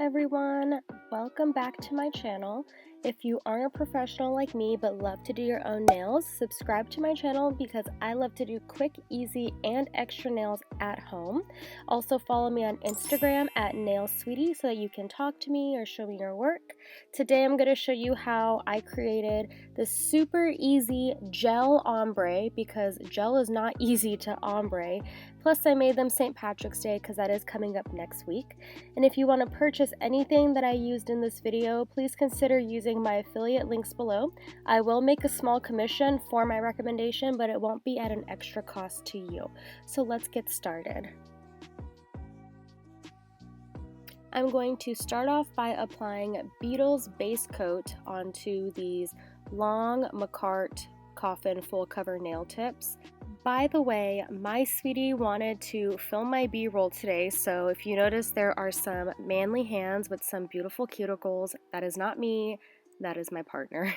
everyone, welcome back to my channel. If you aren't a professional like me but love to do your own nails, subscribe to my channel because I love to do quick, easy, and extra nails at home. Also follow me on Instagram at nailsweetie so that you can talk to me or show me your work. Today I'm going to show you how I created this super easy gel ombre because gel is not easy to ombre. Plus I made them St. Patrick's Day because that is coming up next week. And if you want to purchase anything that I used in this video, please consider using my affiliate links below. I will make a small commission for my recommendation, but it won't be at an extra cost to you. So let's get started. I'm going to start off by applying Beetles base coat onto these long mccart coffin full cover nail tips. By the way, my sweetie wanted to film my B-roll today, so if you notice there are some manly hands with some beautiful cuticles, that is not me, that is my partner.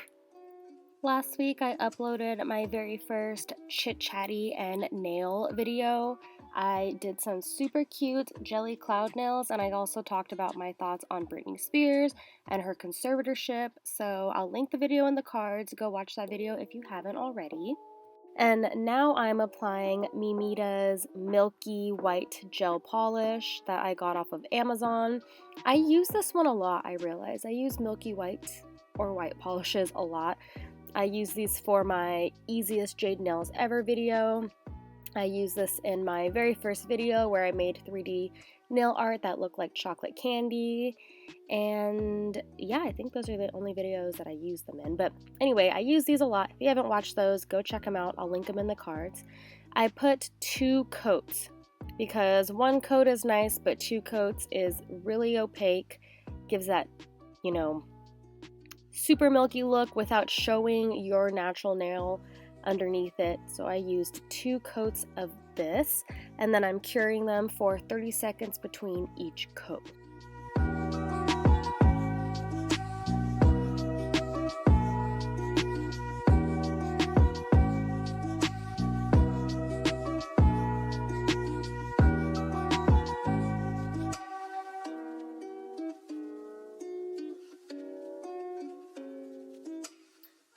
Last week I uploaded my very first chit-chatty and nail video. I did some super cute jelly cloud nails, and I also talked about my thoughts on Britney Spears and her conservatorship, so I'll link the video in the cards. Go watch that video if you haven't already. And now I'm applying Mimeda's Milky White Gel Polish that I got off of Amazon. I use this one a lot, I realize. I use Milky White or white polishes a lot. I use these for my easiest jade nails ever video. I use this in my very first video where I made 3D nail art that looked like chocolate candy. And yeah, I think those are the only videos that I use them in. But anyway, I use these a lot. If you haven't watched those, go check them out. I'll link them in the cards. I put 2 coats because 1 coat is nice, but 2 coats is really opaque. Gives that, you know, super milky look without showing your natural nail underneath it. So I used 2 coats of this, and then I'm curing them for 30 seconds between each coat.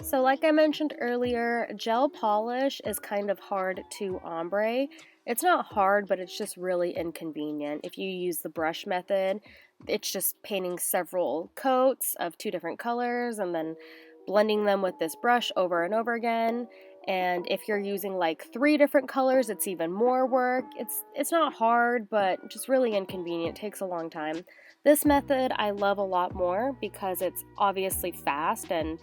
So like I mentioned earlier, gel polish is kind of hard to ombre. It's not hard, but it's just really inconvenient. If you use the brush method, it's just painting several coats of 2 different colors and then blending them with this brush over and over again. And if you're using like 3 different colors, it's even more work. It's not hard, but just really inconvenient. It takes a long time. This method I love a lot more because it's obviously fast and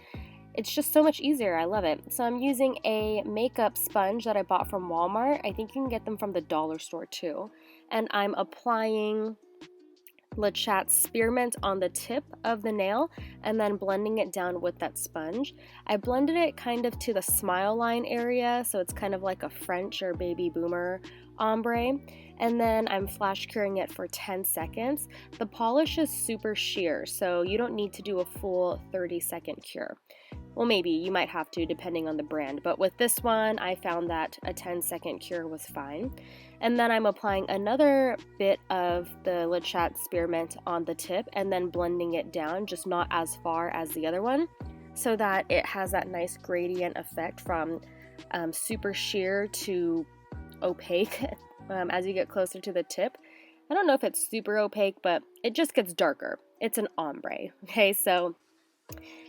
it's just so much easier. I love it. So I'm using a makeup sponge that I bought from Walmart. I think you can get them from the dollar store too. And I'm applying LeChat Spearmint on the tip of the nail and then blending it down with that sponge. I blended it kind of to the smile line area, so it's kind of like a French or baby boomer ombre. And then I'm flash curing it for 10 seconds. The polish is super sheer, so you don't need to do a full 30-second cure. Well, maybe you might have to depending on the brand, but with this one I found that a 10-second cure was fine. And then I'm applying another bit of the LeChat Spearmint on the tip and then blending it down, just not as far as the other one, so that it has that nice gradient effect from super sheer to opaque as you get closer to the tip. I don't know if it's super opaque, but it just gets darker. It's an ombre. Okay, so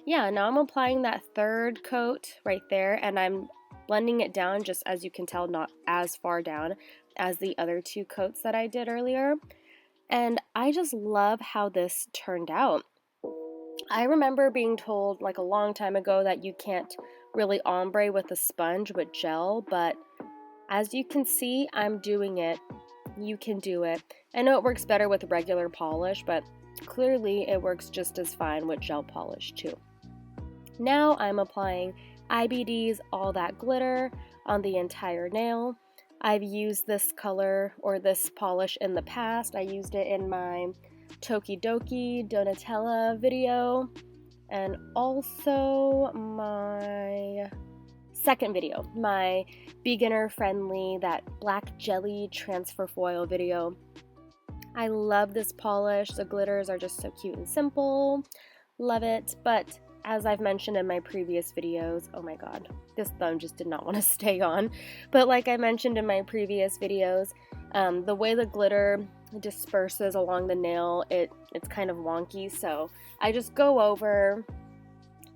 yeah, now I'm applying that 3rd coat right there, and I'm blending it down, just as you can tell, not as far down as the other 2 coats that I did earlier. And I just love how this turned out. I remember being told like a long time ago that you can't really ombre with a sponge with gel, but as you can see, I'm doing it. You can do it. I know it works better with regular polish, but clearly it works just as fine with gel polish too. Now I'm applying IBDs All That Glitter on the entire nail. I've used this color or this polish in the past. I used it in my Tokidoki Donatella video and also my second video, my beginner friendly, that black jelly transfer foil video. I love this polish. The glitters are just so cute and simple. Love it. But as I've mentioned in my previous videos, oh my god, this thumb just did not want to stay on. But like I mentioned in my previous videos, the way the glitter disperses along the nail, it's kind of wonky. So I just go over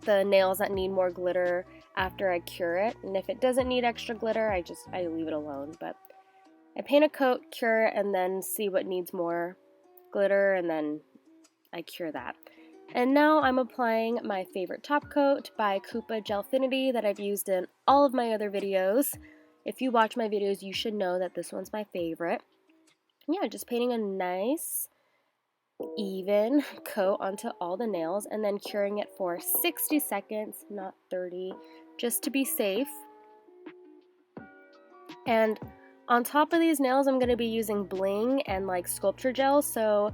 the nails that need more glitter after I cure it. And if it doesn't need extra glitter, I leave it alone. But I paint a coat, cure it, and then see what needs more glitter, and then I cure that. And now I'm applying my favorite top coat by Kupa GelfFinity that I've used in all of my other videos. If you watch my videos, you should know that this one's my favorite. Yeah, just painting a nice, even coat onto all the nails and then curing it for 60 seconds, not 30, just to be safe. And on top of these nails, I'm going to be using Bling and like sculpture gel, so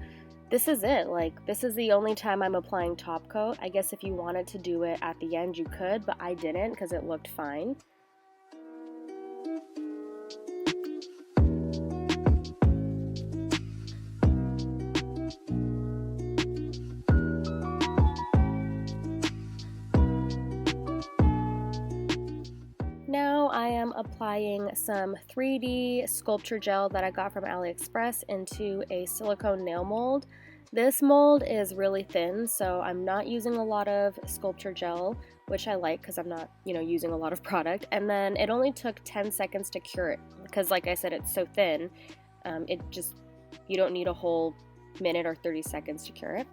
this is it. Like, this is the only time I'm applying top coat. I guess if you wanted to do it at the end, you could, but I didn't because it looked fine. Now I am applying some 3D sculpture gel that I got from AliExpress into a silicone nail mold. This mold is really thin, so I'm not using a lot of sculpture gel, which I like because I'm not, using a lot of product. And then it only took 10 seconds to cure it because, like I said, it's so thin. You don't need a whole minute or 30 seconds to cure it.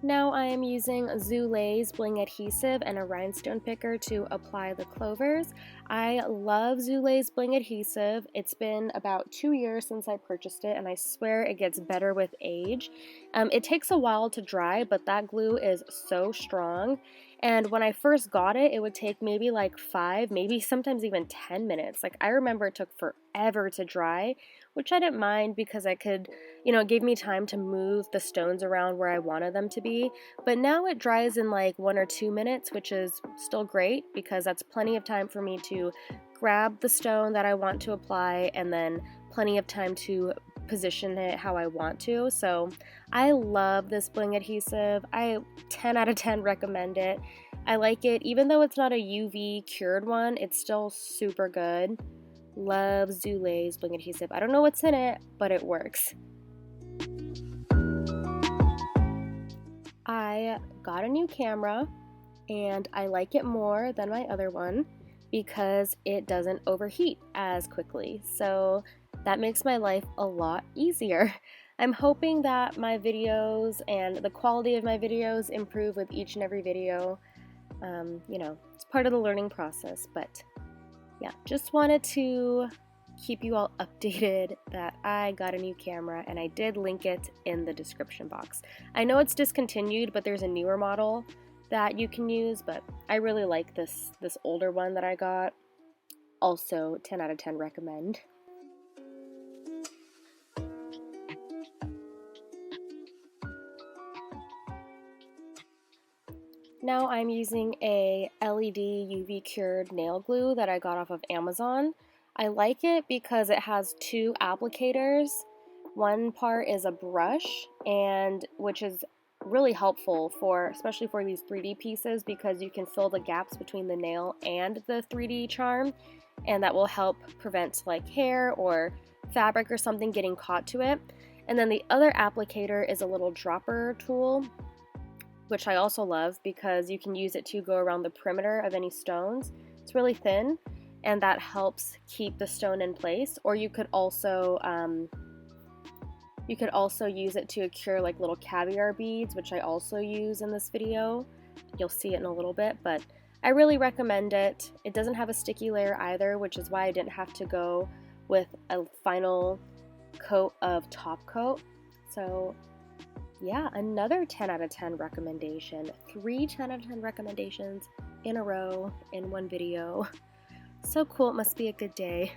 Now I am using Zoolay's Bling adhesive and a rhinestone picker to apply the clovers. I love Zoolay's Bling adhesive. It's been about 2 years since I purchased it, and I swear it gets better with age. It takes a while to dry, but that glue is so strong. And when I first got it, it would take maybe like 5, maybe sometimes even 10 minutes. Like, I remember it took forever to dry, which I didn't mind because I could, it gave me time to move the stones around where I wanted them to be. But now it dries in like 1 or 2 minutes, which is still great because that's plenty of time for me to grab the stone that I want to apply and then plenty of time to position it how I want to. So I love this Bling adhesive. I 10 out of 10 recommend it. I like it even though it's not a UV cured one, it's still super good. Love Zoolay's Bling adhesive. I don't know what's in it, but it works. I got a new camera and I like it more than my other one because it doesn't overheat as quickly. So that makes my life a lot easier. I'm hoping that my videos and the quality of my videos improve with each and every video. It's part of the learning process, but yeah, just wanted to keep you all updated that I got a new camera, and I did link it in the description box. I know it's discontinued, but there's a newer model that you can use, but I really like this older one that I got. Also, 10 out of 10 recommend. Now I'm using a LED UV cured nail glue that I got off of Amazon. I like it because it has 2 applicators. One part is a brush, and which is really helpful especially for these 3D pieces because you can fill the gaps between the nail and the 3D charm, and that will help prevent like hair or fabric or something getting caught to it. And then the other applicator is a little dropper tool, which I also love because you can use it to go around the perimeter of any stones. It's really thin, and that helps keep the stone in place. Or you could also use it to cure like little caviar beads, which I also use in this video. You'll see it in a little bit, but I really recommend it. It doesn't have a sticky layer either, which is why I didn't have to go with a final coat of top coat. So yeah, another 10 out of 10 recommendation. 3 10 out of 10 recommendations in a row in one video. So cool, it must be a good day.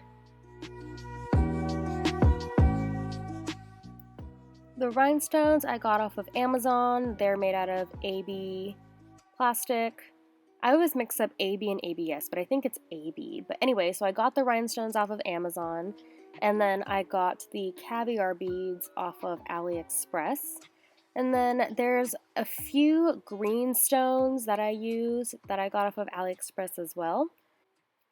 The rhinestones I got off of Amazon. They're made out of AB plastic. I always mix up AB and ABS, but I think it's AB. But anyway, so I got the rhinestones off of Amazon, and then I got the caviar beads off of AliExpress. And then there's a few green stones that I use that I got off of AliExpress as well.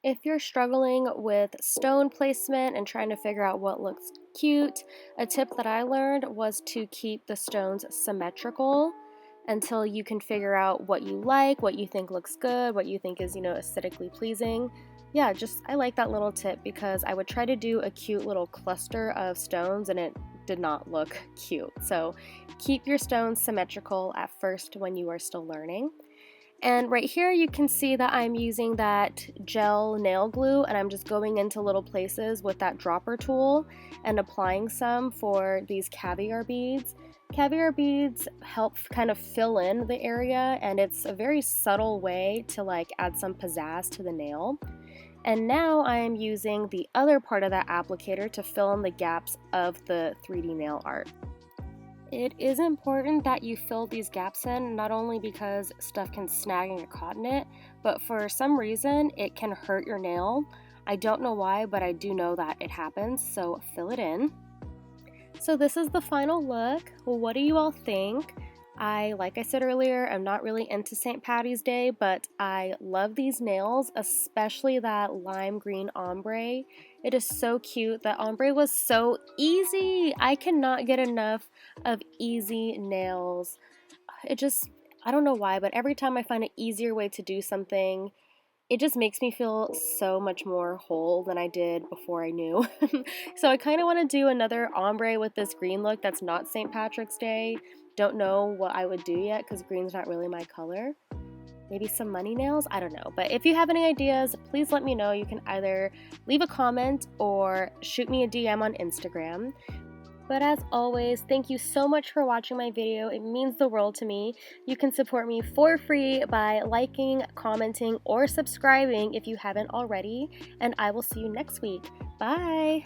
If you're struggling with stone placement and trying to figure out what looks cute, a tip that I learned was to keep the stones symmetrical until you can figure out what you like, what you think looks good, what you think is, aesthetically pleasing. Yeah, I like that little tip because I would try to do a cute little cluster of stones and it did not look cute. So keep your stones symmetrical at first when you are still learning. And right here you can see that I'm using that gel nail glue and I'm just going into little places with that dropper tool and applying some for these caviar beads. Caviar beads help kind of fill in the area, and it's a very subtle way to add some pizzazz to the nail. And now I am using the other part of that applicator to fill in the gaps of the 3D nail art. It is important that you fill these gaps in, not only because stuff can snag and get caught in it, but for some reason it can hurt your nail. I don't know why, but I do know that it happens, so fill it in. So this is the final look. What do you all think? Like I said earlier, I'm not really into St. Patty's Day, but I love these nails, especially that lime green ombre. It is so cute. That ombre was so easy. I cannot get enough of easy nails. I don't know why, but every time I find an easier way to do something, it just makes me feel so much more whole than I did before I knew. So I kind of want to do another ombre with this green look that's not St. Patrick's Day. Don't know what I would do yet because green's not really my color. Maybe some money nails? I don't know. But if you have any ideas, please let me know. You can either leave a comment or shoot me a DM on Instagram. But as always, thank you so much for watching my video. It means the world to me. You can support me for free by liking, commenting, or subscribing if you haven't already. And I will see you next week. Bye!